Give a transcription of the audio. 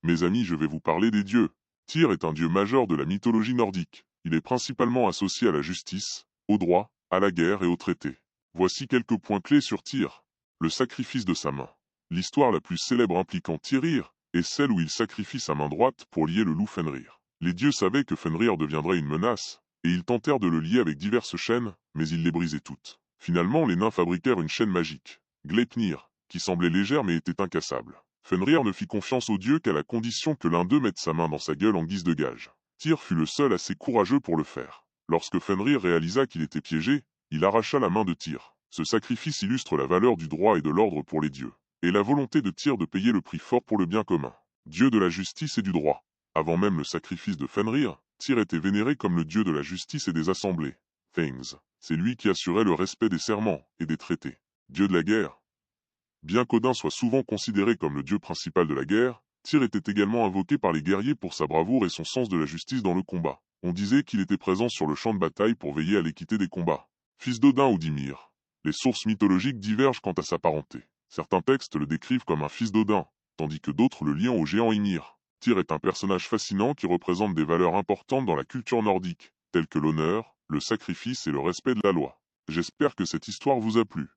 Mes amis, je vais vous parler des dieux. Tyr est un dieu majeur de la mythologie nordique. Il est principalement associé à la justice, au droit, à la guerre et aux traités. Voici quelques points clés sur Tyr. Le sacrifice de sa main. L'histoire la plus célèbre impliquant Tyr est celle où il sacrifie sa main droite pour lier le loup Fenrir. Les dieux savaient que Fenrir deviendrait une menace, et ils tentèrent de le lier avec diverses chaînes, mais ils les brisaient toutes. Finalement, les nains fabriquèrent une chaîne magique, Gleipnir, qui semblait légère mais était incassable. Fenrir ne fit confiance aux dieux qu'à la condition que l'un d'eux mette sa main dans sa gueule en guise de gage. Tyr fut le seul assez courageux pour le faire. Lorsque Fenrir réalisa qu'il était piégé, il arracha la main de Tyr. Ce sacrifice illustre la valeur du droit et de l'ordre pour les dieux, et la volonté de Tyr de payer le prix fort pour le bien commun. Dieu de la justice et du droit. Avant même le sacrifice de Fenrir, Tyr était vénéré comme le dieu de la justice et des assemblées. Things. C'est lui qui assurait le respect des serments et des traités. Dieu de la guerre. Bien qu'Odin soit souvent considéré comme le dieu principal de la guerre, Tyr était également invoqué par les guerriers pour sa bravoure et son sens de la justice dans le combat. On disait qu'il était présent sur le champ de bataille pour veiller à l'équité des combats. Fils d'Odin ou d'Ymir. Les sources mythologiques divergent quant à sa parenté. Certains textes le décrivent comme un fils d'Odin, tandis que d'autres le lient au géant Ymir. Tyr est un personnage fascinant qui représente des valeurs importantes dans la culture nordique, telles que l'honneur, le sacrifice et le respect de la loi. J'espère que cette histoire vous a plu.